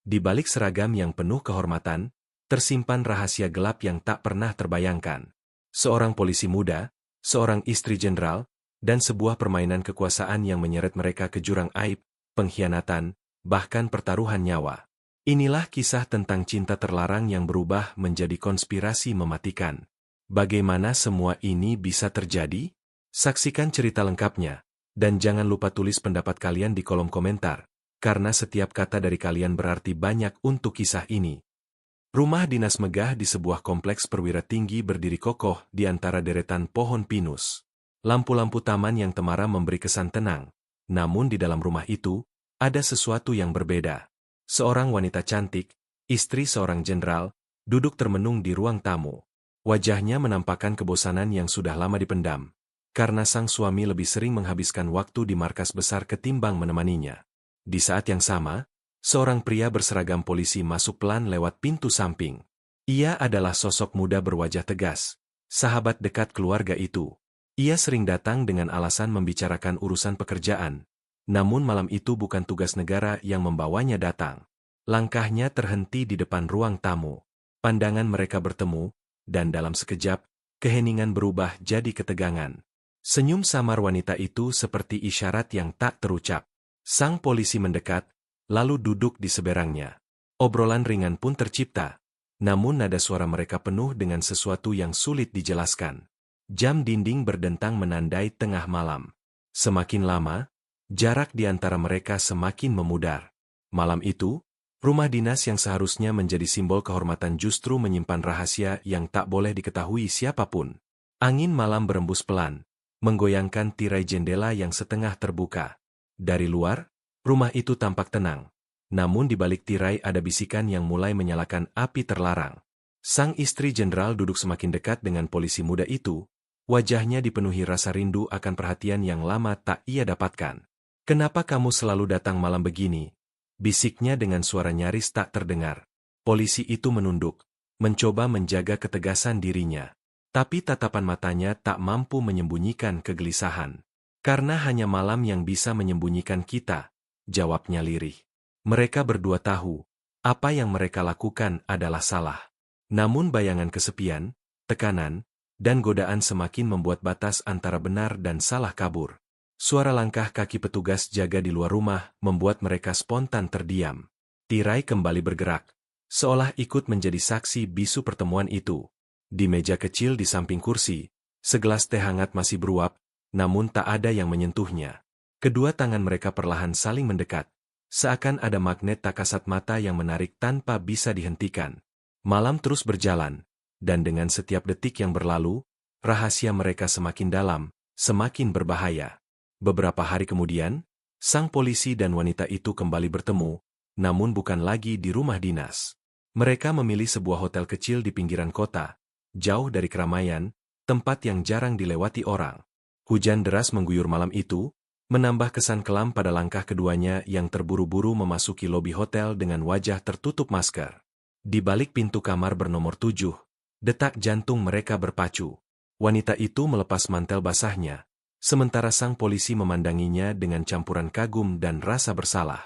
Di balik seragam yang penuh kehormatan, tersimpan rahasia gelap yang tak pernah terbayangkan. Seorang polisi muda, seorang istri jenderal, dan sebuah permainan kekuasaan yang menyeret mereka ke jurang aib, pengkhianatan, bahkan pertaruhan nyawa. Inilah kisah tentang cinta terlarang yang berubah menjadi konspirasi mematikan. Bagaimana semua ini bisa terjadi? Saksikan cerita lengkapnya, dan jangan lupa tulis pendapat kalian di kolom komentar, karena setiap kata dari kalian berarti banyak untuk kisah ini. Rumah dinas megah di sebuah kompleks perwira tinggi berdiri kokoh di antara deretan pohon pinus. Lampu-lampu taman yang temaram memberi kesan tenang, namun di dalam rumah itu, ada sesuatu yang berbeda. Seorang wanita cantik, istri seorang jenderal, duduk termenung di ruang tamu. Wajahnya menampakkan kebosanan yang sudah lama dipendam, karena sang suami lebih sering menghabiskan waktu di markas besar ketimbang menemaninya. Di saat yang sama, seorang pria berseragam polisi masuk pelan lewat pintu samping. Ia adalah sosok muda berwajah tegas, sahabat dekat keluarga itu. Ia sering datang dengan alasan membicarakan urusan pekerjaan. Namun malam itu bukan tugas negara yang membawanya datang. Langkahnya terhenti di depan ruang tamu. Pandangan mereka bertemu, dan dalam sekejap, keheningan berubah jadi ketegangan. Senyum samar wanita itu seperti isyarat yang tak terucap. Sang polisi mendekat, lalu duduk di seberangnya. Obrolan ringan pun tercipta. Namun nada suara mereka penuh dengan sesuatu yang sulit dijelaskan. Jam dinding berdentang menandai tengah malam. Semakin lama, jarak di antara mereka semakin memudar. Malam itu, rumah dinas yang seharusnya menjadi simbol kehormatan justru menyimpan rahasia yang tak boleh diketahui siapapun. Angin malam berembus pelan, menggoyangkan tirai jendela yang setengah terbuka. Dari luar, rumah itu tampak tenang. Namun di balik tirai ada bisikan yang mulai menyalakan api terlarang. Sang istri jenderal duduk semakin dekat dengan polisi muda itu. Wajahnya dipenuhi rasa rindu akan perhatian yang lama tak ia dapatkan. "Kenapa kamu selalu datang malam begini?" bisiknya dengan suara nyaris tak terdengar. Polisi itu menunduk, mencoba menjaga ketegasan dirinya. Tapi tatapan matanya tak mampu menyembunyikan kegelisahan. "Karena hanya malam yang bisa menyembunyikan kita," jawabnya lirih. Mereka berdua tahu, apa yang mereka lakukan adalah salah. Namun bayangan kesepian, tekanan, dan godaan semakin membuat batas antara benar dan salah kabur. Suara langkah kaki petugas jaga di luar rumah membuat mereka spontan terdiam. Tirai kembali bergerak, seolah ikut menjadi saksi bisu pertemuan itu. Di meja kecil di samping kursi, segelas teh hangat masih beruap, namun tak ada yang menyentuhnya. Kedua tangan mereka perlahan saling mendekat, seakan ada magnet tak kasat mata yang menarik tanpa bisa dihentikan. Malam terus berjalan, dan dengan setiap detik yang berlalu, rahasia mereka semakin dalam, semakin berbahaya. Beberapa hari kemudian, sang polisi dan wanita itu kembali bertemu, namun bukan lagi di rumah dinas. Mereka memilih sebuah hotel kecil di pinggiran kota, jauh dari keramaian, tempat yang jarang dilewati orang. Hujan deras mengguyur malam itu, menambah kesan kelam pada langkah keduanya yang terburu-buru memasuki lobi hotel dengan wajah tertutup masker. Di balik pintu kamar bernomor 7, detak jantung mereka berpacu. Wanita itu melepas mantel basahnya, sementara sang polisi memandanginya dengan campuran kagum dan rasa bersalah.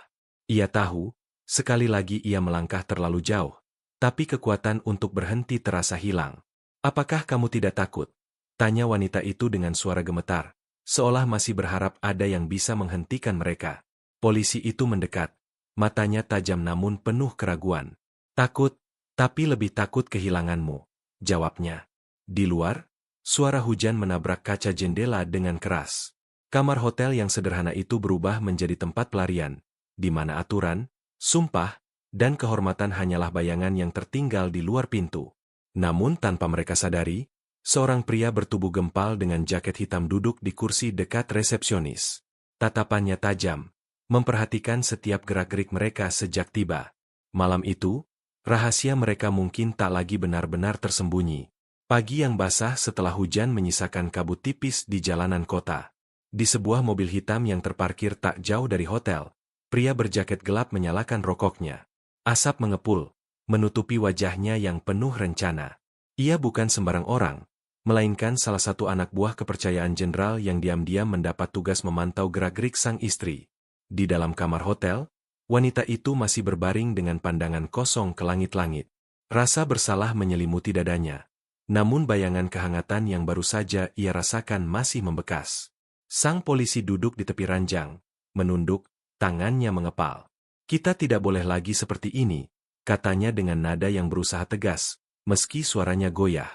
Ia tahu, sekali lagi ia melangkah terlalu jauh, tapi kekuatan untuk berhenti terasa hilang. "Apakah kamu tidak takut?" tanya wanita itu dengan suara gemetar, seolah masih berharap ada yang bisa menghentikan mereka. Polisi itu mendekat, matanya tajam namun penuh keraguan. "Takut, tapi lebih takut kehilanganmu," jawabnya. Di luar, suara hujan menabrak kaca jendela dengan keras. Kamar hotel yang sederhana itu berubah menjadi tempat pelarian, di mana aturan, sumpah, dan kehormatan hanyalah bayangan yang tertinggal di luar pintu. Namun tanpa mereka sadari, seorang pria bertubuh gempal dengan jaket hitam duduk di kursi dekat resepsionis. Tatapannya tajam, memperhatikan setiap gerak-gerik mereka sejak tiba. Malam itu, rahasia mereka mungkin tak lagi benar-benar tersembunyi. Pagi yang basah setelah hujan menyisakan kabut tipis di jalanan kota. Di sebuah mobil hitam yang terparkir tak jauh dari hotel, pria berjaket gelap menyalakan rokoknya. Asap mengepul, menutupi wajahnya yang penuh rencana. Ia bukan sembarang orang, melainkan salah satu anak buah kepercayaan jenderal yang diam-diam mendapat tugas memantau gerak-gerik sang istri. Di dalam kamar hotel, Wanita itu masih berbaring dengan pandangan kosong ke langit-langit. Rasa bersalah menyelimuti dadanya. Namun bayangan kehangatan yang baru saja ia rasakan masih membekas. Sang polisi duduk di tepi ranjang, menunduk, tangannya mengepal. "Kita tidak boleh lagi seperti ini," katanya dengan nada yang berusaha tegas, meski suaranya goyah.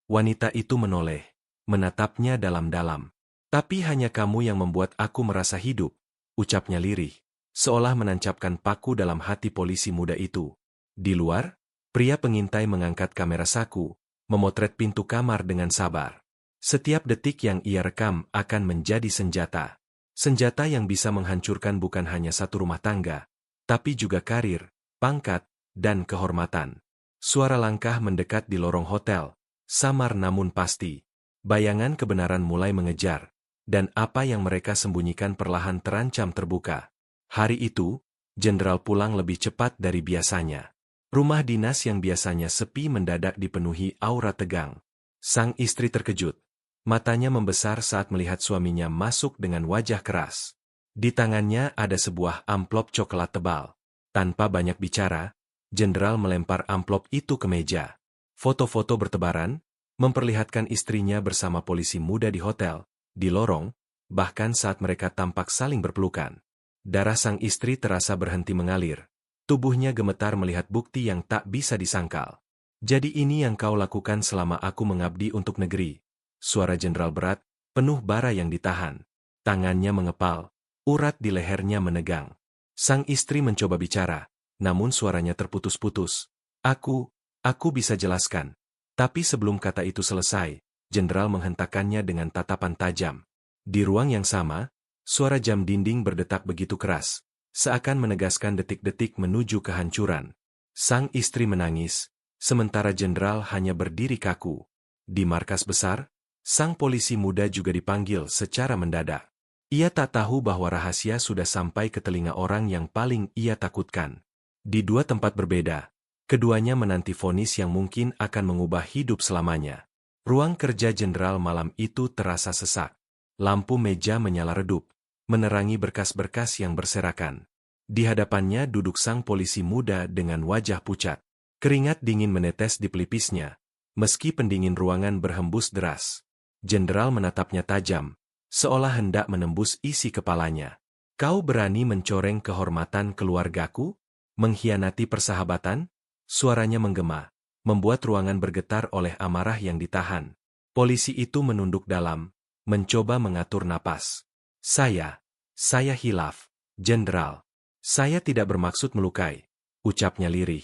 Wanita itu menoleh, menatapnya dalam-dalam. "Tapi hanya kamu yang membuat aku merasa hidup," ucapnya lirih, seolah menancapkan paku dalam hati polisi muda itu. Di luar, pria pengintai mengangkat kamera saku, memotret pintu kamar dengan sabar. Setiap detik yang ia rekam akan menjadi senjata. Senjata yang bisa menghancurkan bukan hanya satu rumah tangga, tapi juga karir, pangkat, dan kehormatan. Suara langkah mendekat di lorong hotel, samar namun pasti. Bayangan kebenaran mulai mengejar, dan apa yang mereka sembunyikan perlahan terancam terbuka. Hari itu, Jenderal pulang lebih cepat dari biasanya. Rumah dinas yang biasanya sepi mendadak dipenuhi aura tegang. Sang istri terkejut. Matanya membesar saat melihat suaminya masuk dengan wajah keras. Di tangannya ada sebuah amplop coklat tebal. Tanpa banyak bicara, Jenderal melempar amplop itu ke meja. Foto-foto bertebaran, memperlihatkan istrinya bersama polisi muda di hotel, di lorong, bahkan saat mereka tampak saling berpelukan. Darah sang istri terasa berhenti mengalir. Tubuhnya gemetar melihat bukti yang tak bisa disangkal. "Jadi ini yang kau lakukan selama aku mengabdi untuk negeri." Suara Jenderal berat, penuh bara yang ditahan. Tangannya mengepal, urat di lehernya menegang. Sang istri mencoba bicara, namun suaranya terputus-putus. Aku bisa jelaskan." Tapi sebelum kata itu selesai, Jenderal menghentakkannya dengan tatapan tajam. Di ruang yang sama, suara jam dinding berdetak begitu keras, seakan menegaskan detik-detik menuju kehancuran. Sang istri menangis, sementara Jenderal hanya berdiri kaku. Di markas besar, sang polisi muda juga dipanggil secara mendadak. Ia tak tahu bahwa rahasia sudah sampai ke telinga orang yang paling ia takutkan. Di dua tempat berbeda, keduanya menanti vonis yang mungkin akan mengubah hidup selamanya. Ruang kerja Jenderal malam itu terasa sesak. Lampu meja menyala redup, menerangi berkas-berkas yang berserakan. Di hadapannya duduk sang polisi muda dengan wajah pucat. Keringat dingin menetes di pelipisnya, meski pendingin ruangan berhembus deras. Jenderal menatapnya tajam, seolah hendak menembus isi kepalanya. "Kau berani mencoreng kehormatan keluargaku? Mengkhianati persahabatan?" Suaranya menggema, membuat ruangan bergetar oleh amarah yang ditahan. Polisi itu menunduk dalam, mencoba mengatur napas. Saya hilaf, Jenderal. Saya tidak bermaksud melukai," ucapnya lirih.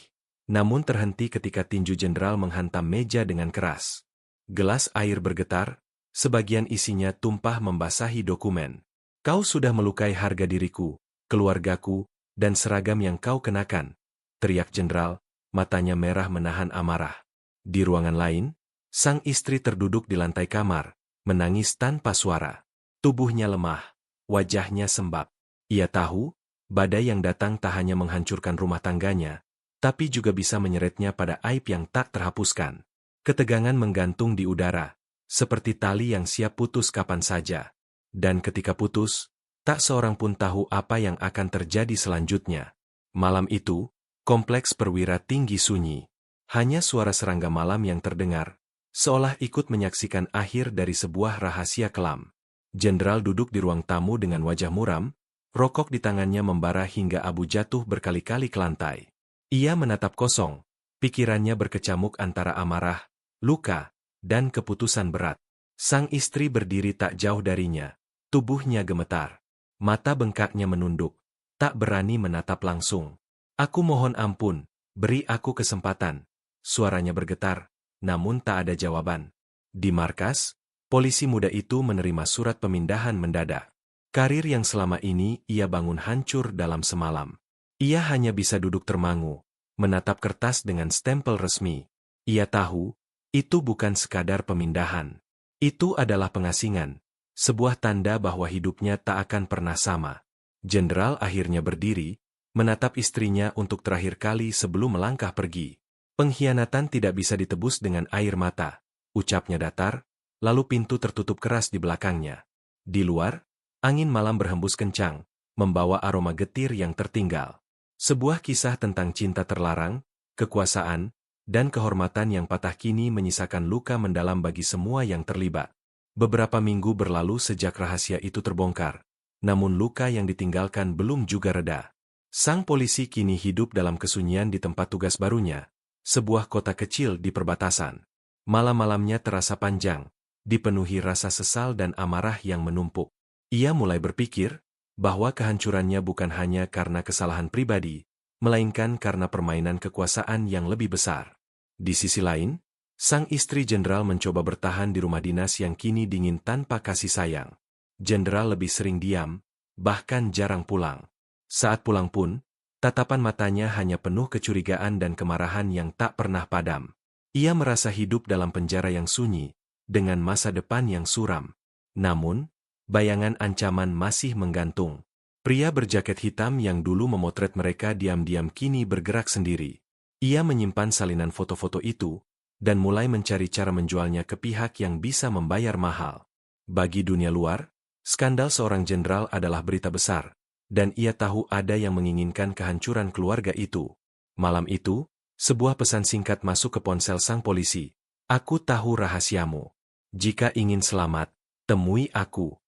Namun terhenti ketika tinju Jenderal menghantam meja dengan keras. Gelas air bergetar, sebagian isinya tumpah membasahi dokumen. "Kau sudah melukai harga diriku, keluargaku, dan seragam yang kau kenakan," teriak Jenderal, matanya merah menahan amarah. Di ruangan lain, sang istri terduduk di lantai kamar, menangis tanpa suara. Tubuhnya lemah, wajahnya sembab. Ia tahu, badai yang datang tak hanya menghancurkan rumah tangganya, tapi juga bisa menyeretnya pada aib yang tak terhapuskan. Ketegangan menggantung di udara, seperti tali yang siap putus kapan saja. Dan ketika putus, tak seorang pun tahu apa yang akan terjadi selanjutnya. Malam itu, kompleks perwira tinggi sunyi. Hanya suara serangga malam yang terdengar, seolah ikut menyaksikan akhir dari sebuah rahasia kelam. Jenderal duduk di ruang tamu dengan wajah muram, rokok di tangannya membara hingga abu jatuh berkali-kali ke lantai. Ia menatap kosong, pikirannya berkecamuk antara amarah, luka, dan keputusan berat. Sang istri berdiri tak jauh darinya, tubuhnya gemetar. Mata bengkaknya menunduk, tak berani menatap langsung. "Aku mohon ampun, beri aku kesempatan." Suaranya bergetar, namun tak ada jawaban. Di markas, polisi muda itu menerima surat pemindahan mendadak. Karir yang selama ini ia bangun hancur dalam semalam. Ia hanya bisa duduk termangu, menatap kertas dengan stempel resmi. Ia tahu, itu bukan sekadar pemindahan. Itu adalah pengasingan, sebuah tanda bahwa hidupnya tak akan pernah sama. Jenderal akhirnya berdiri, menatap istrinya untuk terakhir kali sebelum melangkah pergi. "Pengkhianatan tidak bisa ditebus dengan air mata," ucapnya datar, lalu pintu tertutup keras di belakangnya. Di luar, angin malam berhembus kencang, membawa aroma getir yang tertinggal. Sebuah kisah tentang cinta terlarang, kekuasaan, dan kehormatan yang patah kini menyisakan luka mendalam bagi semua yang terlibat. Beberapa minggu berlalu sejak rahasia itu terbongkar, namun luka yang ditinggalkan belum juga reda. Sang polisi kini hidup dalam kesunyian di tempat tugas barunya, sebuah kota kecil di perbatasan. Malam-malamnya terasa panjang, dipenuhi rasa sesal dan amarah yang menumpuk. Ia mulai berpikir bahwa kehancurannya bukan hanya karena kesalahan pribadi, melainkan karena permainan kekuasaan yang lebih besar. Di sisi lain, sang istri jenderal mencoba bertahan di rumah dinas yang kini dingin tanpa kasih sayang. Jenderal lebih sering diam, bahkan jarang pulang. Saat pulang pun, tatapan matanya hanya penuh kecurigaan dan kemarahan yang tak pernah padam. Ia merasa hidup dalam penjara yang sunyi, dengan masa depan yang suram. Namun, bayangan ancaman masih menggantung. Pria berjaket hitam yang dulu memotret mereka diam-diam kini bergerak sendiri. Ia menyimpan salinan foto-foto itu, dan mulai mencari cara menjualnya ke pihak yang bisa membayar mahal. Bagi dunia luar, skandal seorang jenderal adalah berita besar, dan ia tahu ada yang menginginkan kehancuran keluarga itu. Malam itu, sebuah pesan singkat masuk ke ponsel sang polisi. "Aku tahu rahasiamu. Jika ingin selamat, temui aku."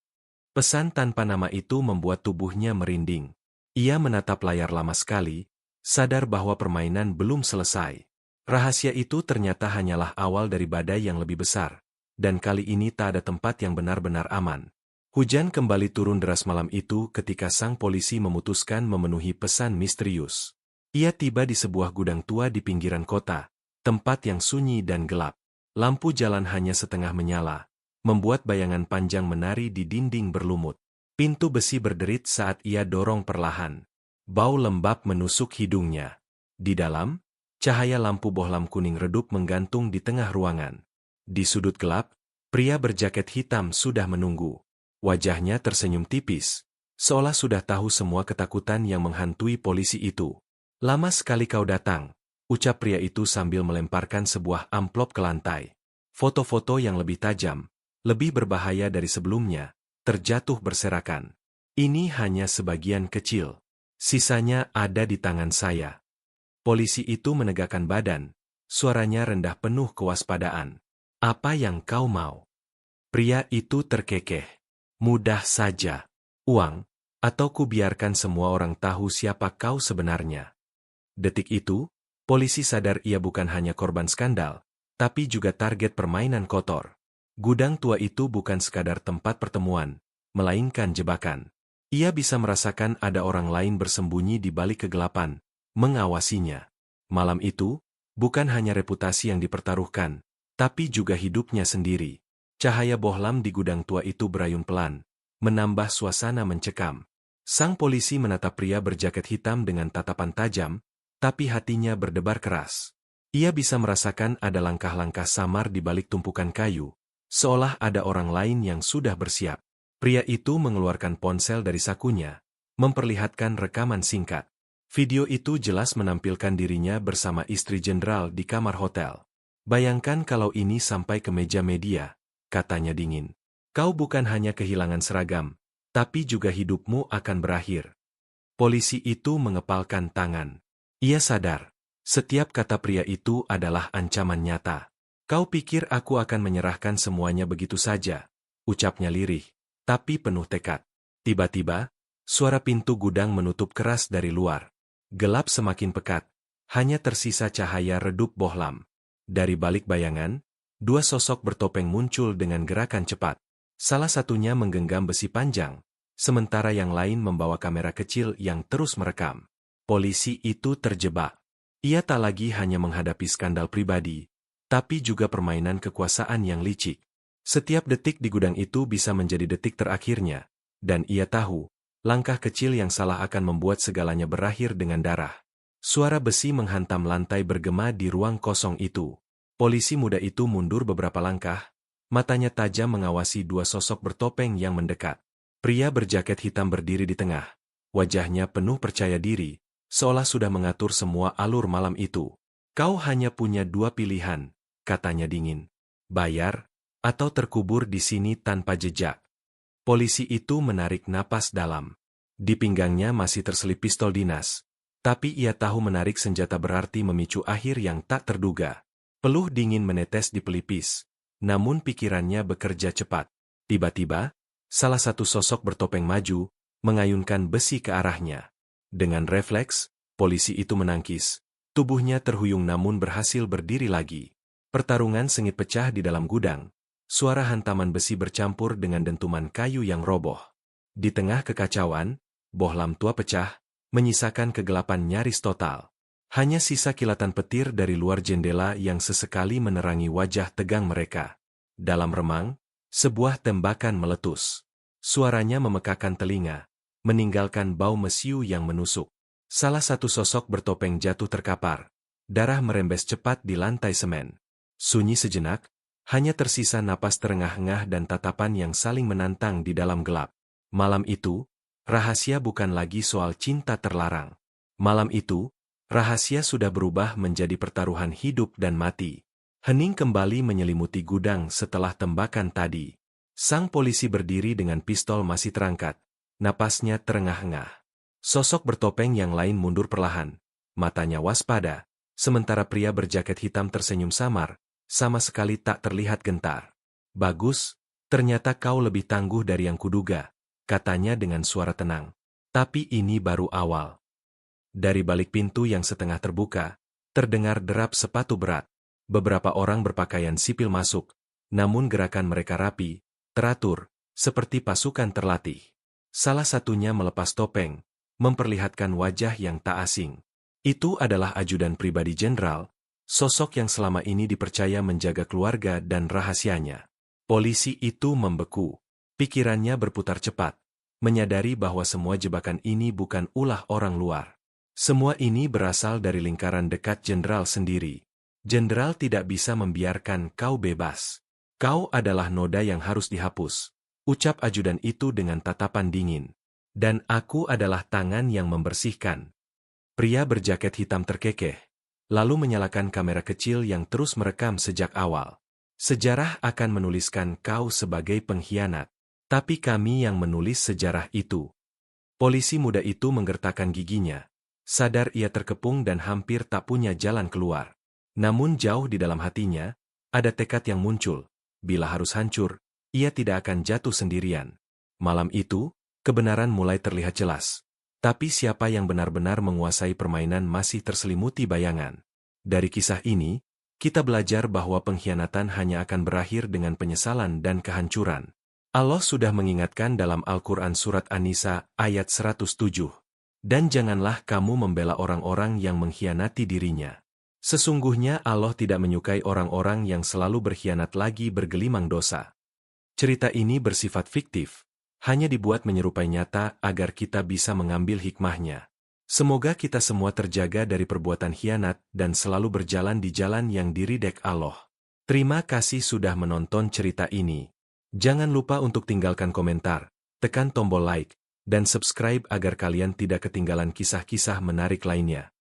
Pesan tanpa nama itu membuat tubuhnya merinding. Ia menatap layar lama sekali, sadar bahwa permainan belum selesai. Rahasia itu ternyata hanyalah awal dari badai yang lebih besar, dan kali ini tak ada tempat yang benar-benar aman. Hujan kembali turun deras malam itu ketika sang polisi memutuskan memenuhi pesan misterius. Ia tiba di sebuah gudang tua di pinggiran kota, tempat yang sunyi dan gelap. Lampu jalan hanya setengah menyala, membuat bayangan panjang menari di dinding berlumut. Pintu besi berderit saat ia dorong perlahan. Bau lembab menusuk hidungnya. Di dalam, cahaya lampu bohlam kuning redup menggantung di tengah ruangan. Di sudut gelap, pria berjaket hitam sudah menunggu. Wajahnya tersenyum tipis, seolah sudah tahu semua ketakutan yang menghantui polisi itu. "Lama sekali kau datang," ucap pria itu sambil melemparkan sebuah amplop ke lantai. Foto-foto yang lebih tajam, lebih berbahaya dari sebelumnya, terjatuh berserakan. "Ini hanya sebagian kecil. Sisanya ada di tangan saya." Polisi itu menegakkan badan, suaranya rendah penuh kewaspadaan. "Apa yang kau mau?" Pria itu terkekeh. "Mudah saja. Uang, atau kubiarkan semua orang tahu siapa kau sebenarnya." Detik itu, polisi sadar ia bukan hanya korban skandal, tapi juga target permainan kotor. Gudang tua itu bukan sekadar tempat pertemuan, melainkan jebakan. Ia bisa merasakan ada orang lain bersembunyi di balik kegelapan, mengawasinya. Malam itu, bukan hanya reputasi yang dipertaruhkan, tapi juga hidupnya sendiri. Cahaya bohlam di gudang tua itu berayun pelan, menambah suasana mencekam. Sang polisi menatap pria berjaket hitam dengan tatapan tajam, tapi hatinya berdebar keras. Ia bisa merasakan ada langkah-langkah samar di balik tumpukan kayu, seolah ada orang lain yang sudah bersiap. Pria itu mengeluarkan ponsel dari sakunya, memperlihatkan rekaman singkat. Video itu jelas menampilkan dirinya bersama istri jenderal di kamar hotel. "Bayangkan kalau ini sampai ke meja media," katanya dingin. "Kau bukan hanya kehilangan seragam, tapi juga hidupmu akan berakhir." Polisi itu mengepalkan tangan. Ia sadar, setiap kata pria itu adalah ancaman nyata. "Kau pikir aku akan menyerahkan semuanya begitu saja?" ucapnya lirih, tapi penuh tekad. Tiba-tiba, suara pintu gudang menutup keras dari luar. Gelap semakin pekat, hanya tersisa cahaya redup bohlam. Dari balik bayangan, dua sosok bertopeng muncul dengan gerakan cepat. Salah satunya menggenggam besi panjang, sementara yang lain membawa kamera kecil yang terus merekam. Polisi itu terjebak. Ia tak lagi hanya menghadapi skandal pribadi, tapi juga permainan kekuasaan yang licik. Setiap detik di gudang itu bisa menjadi detik terakhirnya, dan ia tahu, langkah kecil yang salah akan membuat segalanya berakhir dengan darah. Suara besi menghantam lantai bergema di ruang kosong itu. Polisi muda itu mundur beberapa langkah, matanya tajam mengawasi dua sosok bertopeng yang mendekat. Pria berjaket hitam berdiri di tengah, wajahnya penuh percaya diri, seolah sudah mengatur semua alur malam itu. "Kau hanya punya dua pilihan," katanya dingin. "Bayar, atau terkubur di sini tanpa jejak." Polisi itu menarik napas dalam. Di pinggangnya masih terselip pistol dinas, Tapi ia tahu menarik senjata berarti memicu akhir yang tak terduga. Peluh dingin menetes di pelipis, namun pikirannya bekerja cepat. Tiba-tiba, salah satu sosok bertopeng maju, mengayunkan besi ke arahnya. Dengan refleks, polisi itu menangkis. Tubuhnya terhuyung namun berhasil berdiri lagi. Pertarungan sengit pecah di dalam gudang. Suara hantaman besi bercampur dengan dentuman kayu yang roboh. Di tengah kekacauan, bohlam tua pecah, menyisakan kegelapan nyaris total. Hanya sisa kilatan petir dari luar jendela yang sesekali menerangi wajah tegang mereka. Dalam remang, sebuah tembakan meletus. Suaranya memekakan telinga, meninggalkan bau mesiu yang menusuk. Salah satu sosok bertopeng jatuh terkapar. Darah merembes cepat di lantai semen. Sunyi sejenak, hanya tersisa napas terengah-engah dan tatapan yang saling menantang di dalam gelap. Malam itu, rahasia bukan lagi soal cinta terlarang. Malam itu, rahasia sudah berubah menjadi pertaruhan hidup dan mati. Hening kembali menyelimuti gudang setelah tembakan tadi. Sang polisi berdiri dengan pistol masih terangkat. Napasnya terengah-engah. Sosok bertopeng yang lain mundur perlahan. Matanya waspada, sementara pria berjaket hitam tersenyum samar, sama sekali tak terlihat gentar. "Bagus, ternyata kau lebih tangguh dari yang kuduga," katanya dengan suara tenang. "Tapi ini baru awal." Dari balik pintu yang setengah terbuka, terdengar derap sepatu berat. Beberapa orang berpakaian sipil masuk, namun gerakan mereka rapi, teratur, seperti pasukan terlatih. Salah satunya melepas topeng, memperlihatkan wajah yang tak asing. Itu adalah ajudan pribadi jenderal, sosok yang selama ini dipercaya menjaga keluarga dan rahasianya. Polisi itu membeku. Pikirannya berputar cepat, menyadari bahwa semua jebakan ini bukan ulah orang luar. Semua ini berasal dari lingkaran dekat jenderal sendiri. Jenderal tidak bisa membiarkan kau bebas. "Kau adalah noda yang harus dihapus," ucap ajudan itu dengan tatapan dingin. "Dan aku adalah tangan yang membersihkan." Pria berjaket hitam terkekeh, lalu menyalakan kamera kecil yang terus merekam sejak awal. "Sejarah akan menuliskan kau sebagai pengkhianat. Tapi kami yang menulis sejarah itu." Polisi muda itu menggertakkan giginya. Sadar ia terkepung dan hampir tak punya jalan keluar. Namun jauh di dalam hatinya, ada tekad yang muncul. Bila harus hancur, ia tidak akan jatuh sendirian. Malam itu, kebenaran mulai terlihat jelas. Tapi siapa yang benar-benar menguasai permainan masih terselimuti bayangan. Dari kisah ini, kita belajar bahwa pengkhianatan hanya akan berakhir dengan penyesalan dan kehancuran. Allah sudah mengingatkan dalam Al-Quran Surat An-Nisa ayat 107. "Dan janganlah kamu membela orang-orang yang mengkhianati dirinya. Sesungguhnya Allah tidak menyukai orang-orang yang selalu berkhianat lagi bergelimang dosa." Cerita ini bersifat fiktif, hanya dibuat menyerupai nyata agar kita bisa mengambil hikmahnya. Semoga kita semua terjaga dari perbuatan khianat dan selalu berjalan di jalan yang diridek Allah. Terima kasih sudah menonton cerita ini. Jangan lupa untuk tinggalkan komentar, tekan tombol like, dan subscribe agar kalian tidak ketinggalan kisah-kisah menarik lainnya.